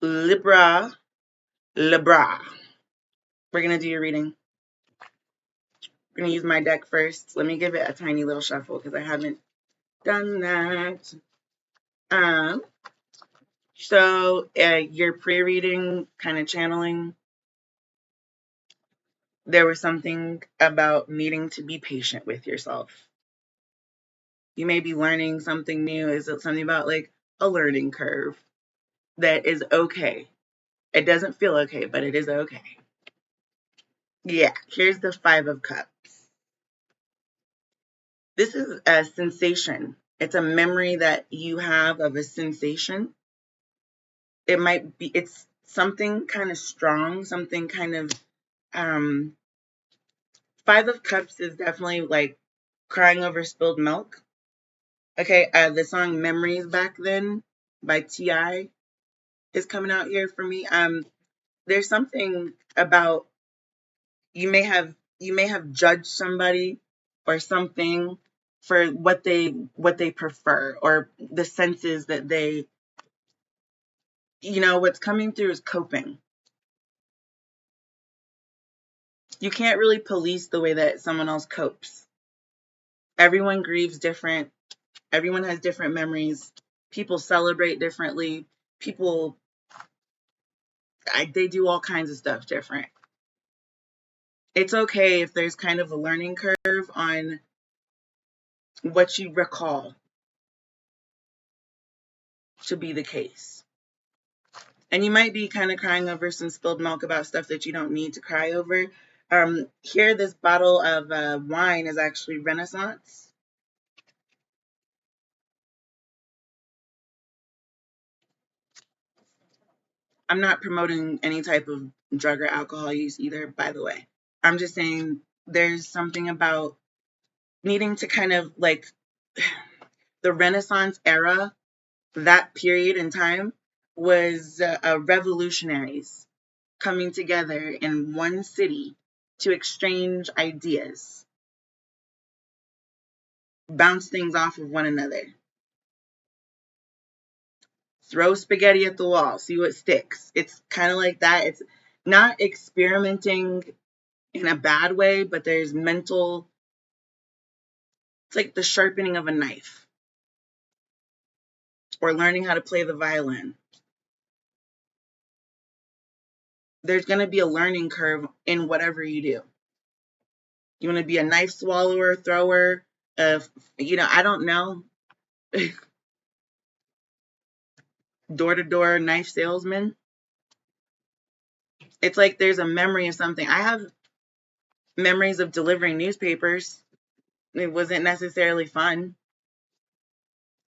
Libra. Libra. We're going to do your reading. We're going to use my deck first. Let me give it a tiny little shuffle because I haven't done that. So your pre-reading kind of channeling, there was something about needing to be patient with yourself. You may be learning something new. Is it something about like a learning curve that is okay? It doesn't feel okay, but it is okay. Yeah, here's the Five of Cups. This is a sensation. It's a memory that you have of a sensation. It might be, it's something kind of strong, something kind of, Five of Cups is definitely like crying over spilled milk. Okay, the song Memories Back Then by T.I. is coming out here for me. There's something about you may have judged somebody or something for what they prefer or the senses that they, what's coming through is coping. You can't really police the way that someone else copes. Everyone grieves different. Everyone has different memories. People celebrate differently. People, they do all kinds of stuff different. It's okay if there's kind of a learning curve on what you recall to be the case. And you might be kind of crying over some spilled milk about stuff that you don't need to cry over. Here, this bottle of wine is actually Renaissance. I'm not promoting any type of drug or alcohol use either, by the way. I'm just saying there's something about needing to kind of like the Renaissance era, that period in time was revolutionaries coming together in one city to exchange ideas, bounce things off of one another, throw spaghetti at the wall, see what sticks. It's kind of like that. It's not experimenting in a bad way, but there's mental, it's like the sharpening of a knife or learning how to play the violin. There's going to be a learning curve in whatever you do. You want to be a knife swallower, thrower, I don't know, door-to-door knife salesman. It's like there's a memory of something. I have memories of delivering newspapers. It wasn't necessarily fun.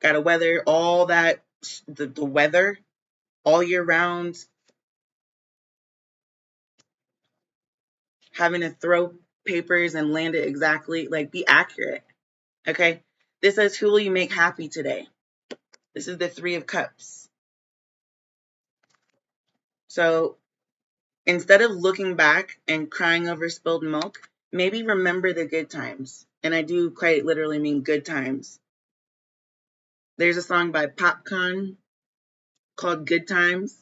Got to weather all that, the weather all year round, having to throw papers and land it exactly, like be accurate. Okay. This says, who will you make happy today? This is the Three of Cups. So instead of looking back and crying over spilled milk, maybe remember the good times. And I do quite literally mean good times. There's a song by Popcorn called Good Times.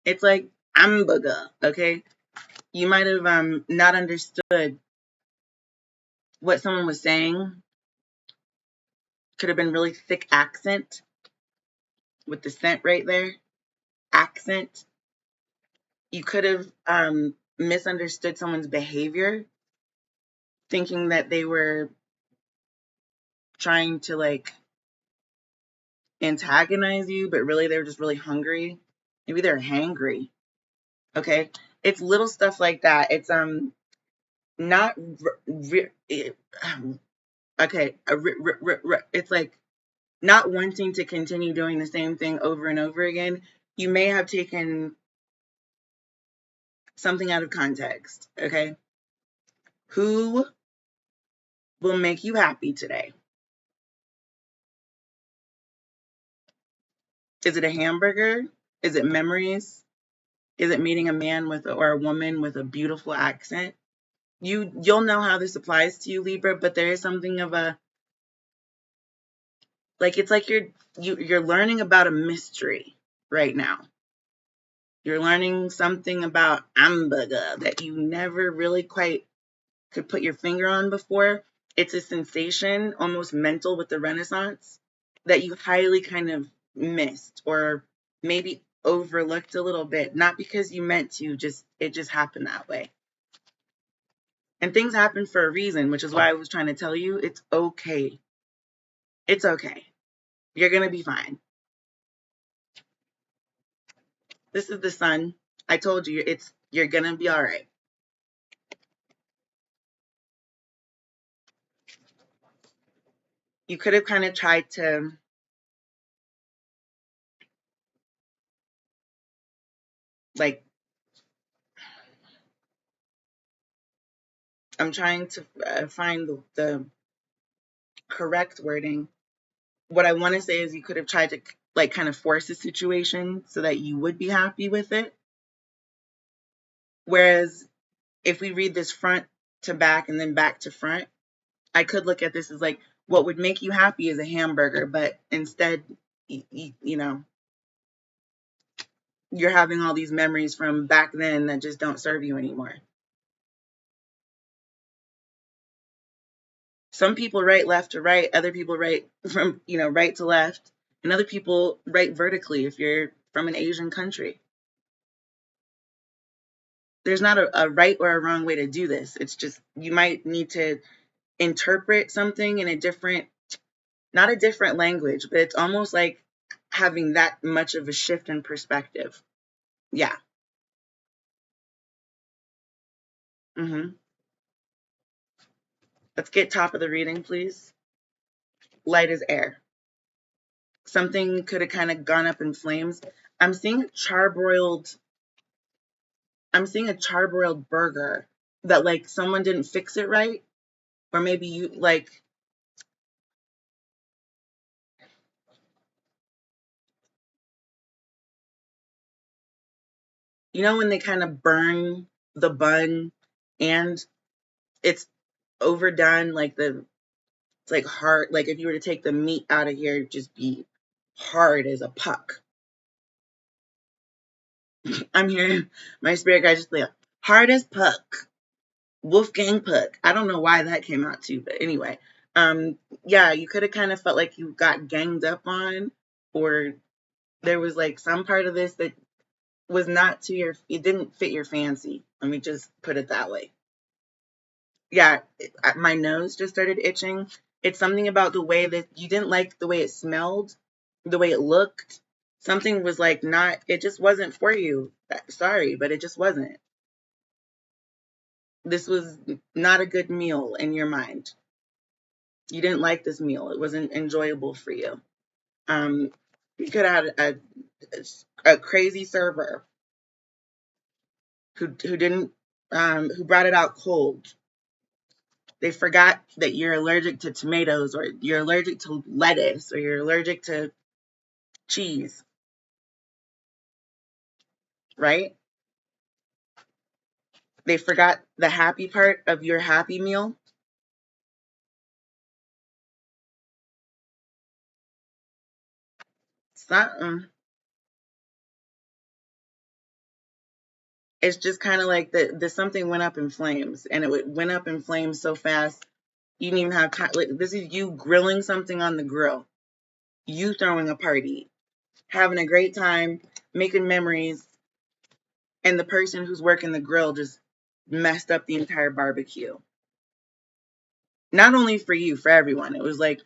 It's like hamburger, okay? You might have not understood what someone was saying. Could have been really thick accent with the scent right there. Accent. You could have misunderstood someone's behavior, thinking that they were trying to like antagonize you, but really they were just really hungry. Maybe they're hangry. Okay, it's little stuff like that. It's not okay. It's like not wanting to continue doing the same thing over and over again. You may have taken something out of context. Okay, who will make you happy today? Is it a hamburger? Is it memories? Is it meeting a man or a woman with a beautiful accent? You'll know how this applies to you, Libra, but there is something of a Like it's like you're learning about a mystery right now. You're learning something about hamburger that you never really quite could put your finger on before. It's a sensation, almost mental with the Renaissance, that you highly kind of missed or maybe overlooked a little bit. Not because you meant to, just it just happened that way. And things happen for a reason, which is why I was trying to tell you it's okay. It's okay. You're gonna be fine. This is the sun. I told you you're gonna be all right. You could have kind of tried to, like, I'm trying to find the correct wording. What I want to say is you could have tried to, like, kind of force a situation so that you would be happy with it. Whereas if we read this front to back and then back to front, I could look at this as like, what would make you happy is a hamburger, but instead, you know, you're having all these memories from back then that just don't serve you anymore. Some people write left to right, other people write from, right to left, and other people write vertically if you're from an Asian country. There's not a right or a wrong way to do this. It's just you might need to interpret something in a different, not a different language, but it's almost like having that much of a shift in perspective. Yeah. hmm Let's get top of the reading, please. Light as air. Something could have kind of gone up in flames. I'm seeing charbroiled I'm seeing a charbroiled burger that, like, someone didn't fix it right, or maybe you, like, when they kind of burn the bun and it's overdone, like it's like hard, like if you were to take the meat out of here, it'd just be hard as a puck. I'm hearing my spirit guy just like hard as puck. Wolfgang Puck. I don't know why that came out too, but anyway. Yeah, you could have kind of felt like you got ganged up on, or there was like some part of this that was not to it didn't fit your fancy. Let me just put it that way. Yeah, my nose just started itching. It's something about the way that you didn't like the way it smelled, the way it looked. Something was like not, it just wasn't for you. Sorry, but it just wasn't. This was not a good meal in your mind. You didn't like this meal. It wasn't enjoyable for you. Um, you could have had a crazy server who didn't who brought it out cold. They forgot that you're allergic to tomatoes, or you're allergic to lettuce, or you're allergic to cheese, right? They forgot the happy part of your happy meal. It's not. It's just kind of like the something went up in flames, and it went up in flames so fast you didn't even have time. Like, this is you grilling something on the grill, you throwing a party, having a great time, making memories, and the person who's working the grill just messed up the entire barbecue. Not only for you, for everyone. It was like,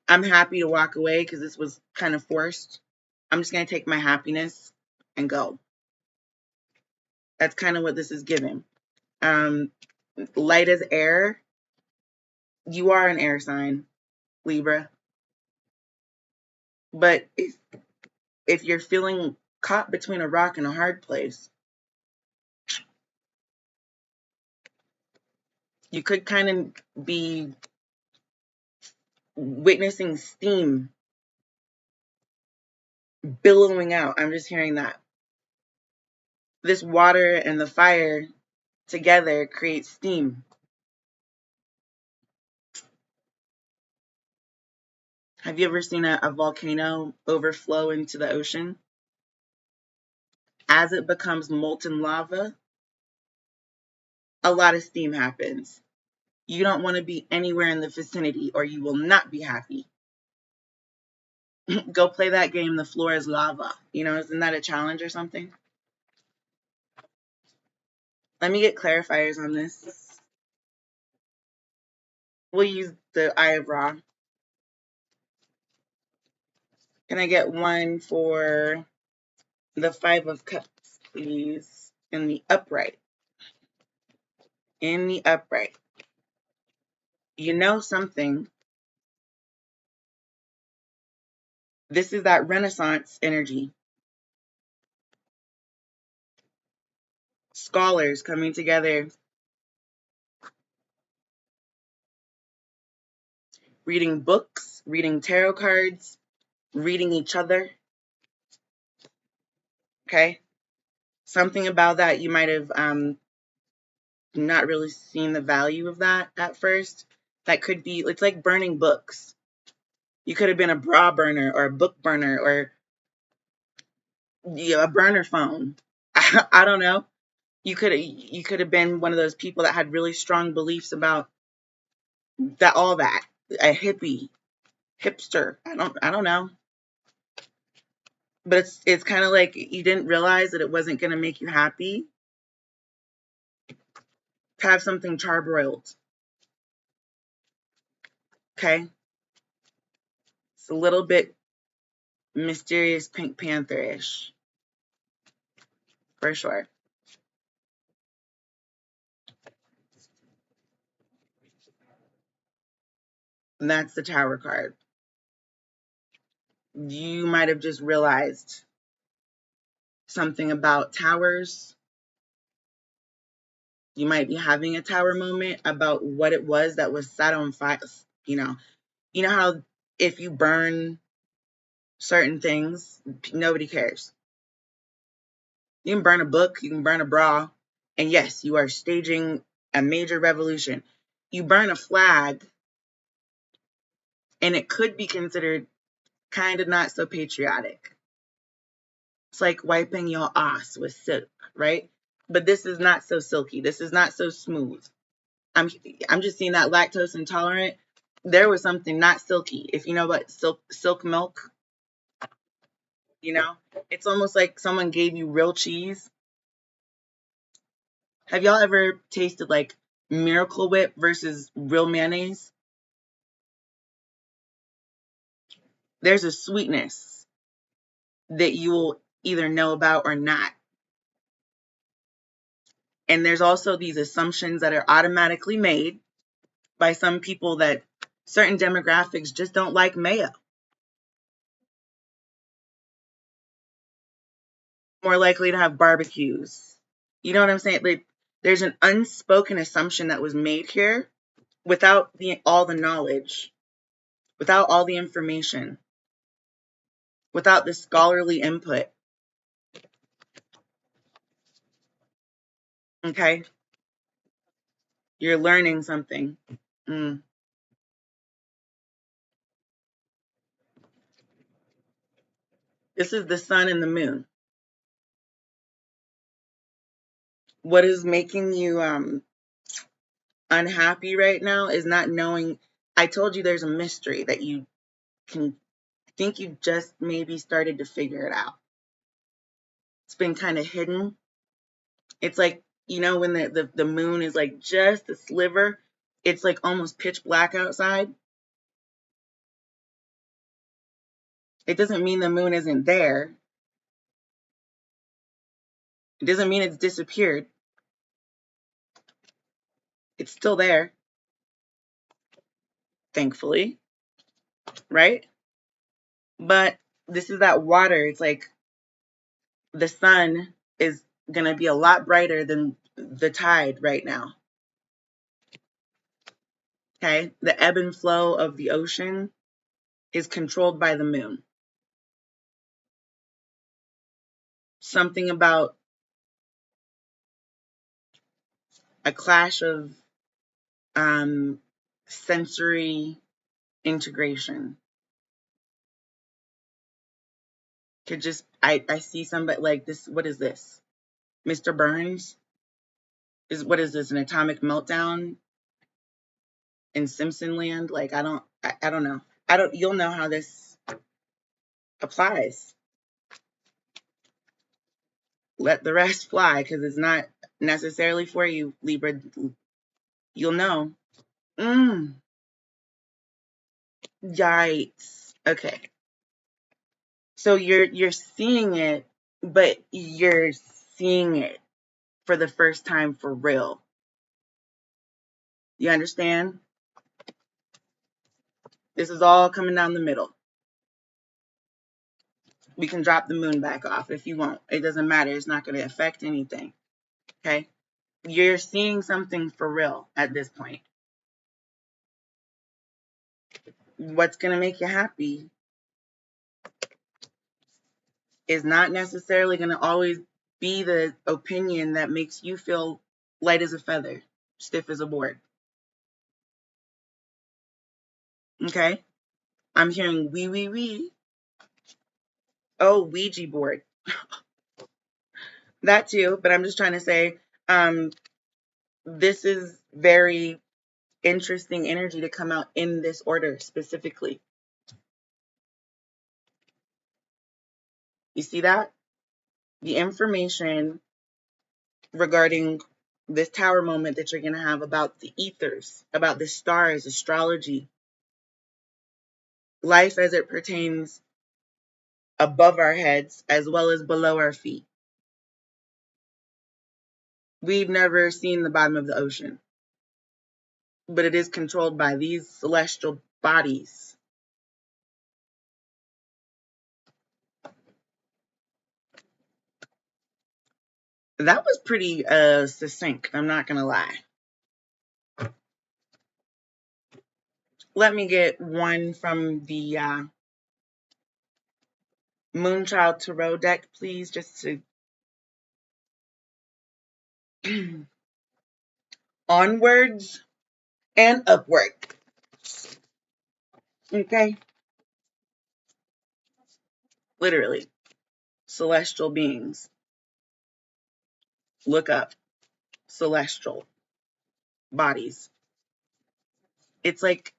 I'm happy to walk away because this was kind of forced. I'm just going to take my happiness and go. That's kind of what this is giving. Um, Light as air. You are an air sign, Libra. But if you're feeling caught between a rock and a hard place, you could kind of be witnessing steam billowing out. I'm just hearing that. This water and the fire together create steam. Have you ever seen a volcano overflow into the ocean? As it becomes molten lava, a lot of steam happens. You don't want to be anywhere in the vicinity or you will not be happy. Go play that game, The Floor is Lava. Isn't that a challenge or something? Let me get clarifiers on this. We'll use the Eye of Ra. Can I get one for the Five of Cups, please? In the upright. In the upright. You know something. This is that Renaissance energy. Scholars coming together, reading books, reading tarot cards, reading each other. Okay? Something about that you might have not really seen the value of that at first. That could be, it's like burning books. You could have been a bra burner or a book burner or a burner phone. I don't know. You could have been one of those people that had really strong beliefs about that, all that. A hippie, hipster. I don't know. But it's kind of like you didn't realize that it wasn't going to make you happy to have something charbroiled. Okay? It's a little bit mysterious Pink Panther-ish, for sure. And that's the Tower card. You might have just realized something about towers. You might be having a tower moment about what it was that was set on fire. You know how if you burn certain things, nobody cares. You can burn a book, you can burn a bra, and yes, you are staging a major revolution. You burn a flag, and it could be considered kind of not so patriotic. It's like wiping your ass with silk, right? But this is not so silky. This is not so smooth. I'm just seeing that lactose intolerant. There was something not silky. If you know what silk milk, it's almost like someone gave you real cheese. Have y'all ever tasted like Miracle Whip versus real mayonnaise? There's a sweetness that you will either know about or not. And there's also these assumptions that are automatically made by some people that certain demographics just don't like mayo. More likely to have barbecues. You know what I'm saying? Like, there's an unspoken assumption that was made here without all the knowledge, without all the information, without the scholarly input. Okay? You're learning something. Mm. This is the sun and the moon. What is making you unhappy right now is not knowing. I told you there's a mystery that you can think you just maybe started to figure it out. It's been kind of hidden. It's like, when the moon is like just a sliver, it's like almost pitch black outside. It doesn't mean the moon isn't there. It doesn't mean it's disappeared. It's still there, thankfully, right? But this is that water. It's like the sun is going to be a lot brighter than the tide right now. Okay? The ebb and flow of the ocean is controlled by the moon. Something about a clash of sensory integration. Could just, I see somebody like this. What is this? Mr. Burns? What is this? An atomic meltdown in Simpson land? Like, I don't know. You'll know how this applies. Let the rest fly, because it's not necessarily for you, Libra. You'll know. Yikes. Okay. So you're seeing it, but you're seeing it for the first time for real. You understand? This is all coming down the middle. We can drop the moon back off if you want. It doesn't matter. It's not going to affect anything. Okay? You're seeing something for real at this point. What's going to make you happy is not necessarily going to always be the opinion that makes you feel light as a feather, stiff as a board. Okay? I'm hearing wee, wee, wee. Oh, Ouija board. That too, but I'm just trying to say, this is very interesting energy to come out in this order specifically. You see that? The information regarding this tower moment that you're going to have about the ethers, about the stars, astrology, life as it pertains above our heads as well as below our feet. We've never seen the bottom of the ocean, but it is controlled by these celestial bodies. That was pretty succinct, I'm not going to lie. Let me get one from the Moonchild Tarot deck, please, just to onwards and upward. Okay? Literally. Celestial beings. Look up celestial bodies. It's like,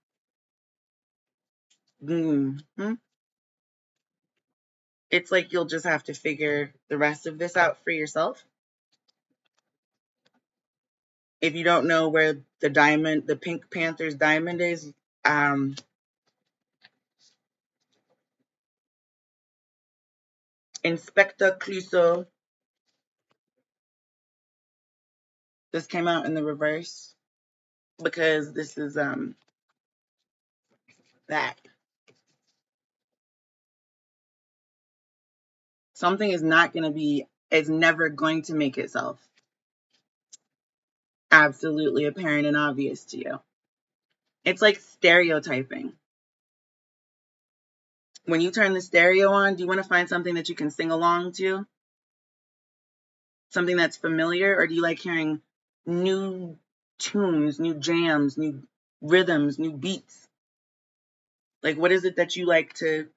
it's like you'll just have to figure the rest of this out for yourself. If you don't know where the Pink Panther's diamond is, Inspector Clouseau. This came out in the reverse because this is that. Something is not going to be, it's never going to make itself absolutely apparent and obvious to you. It's like stereotyping. When you turn the stereo on, do you want to find something that you can sing along to? Something that's familiar? Or do you like hearing new tunes, new jams, new rhythms, new beats? Like, what is it that you like to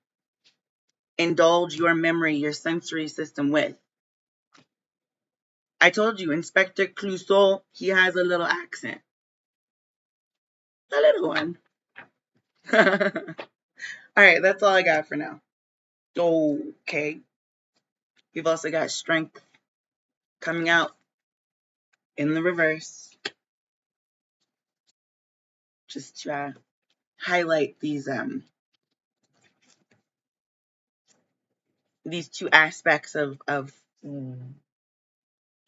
indulge your memory, your sensory system with? I told you, Inspector Clouseau, he has a little accent. A little one. All right, that's all I got for now. Okay. We've also got Strength coming out in the reverse. Just to highlight these two aspects of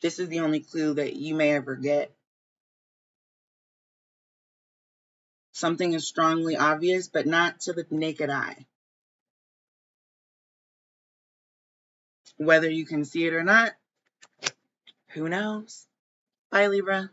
this is the only clue that you may ever get. Something is strongly obvious, but not to the naked eye. Whether you can see it or not, who knows? Bye, Libra.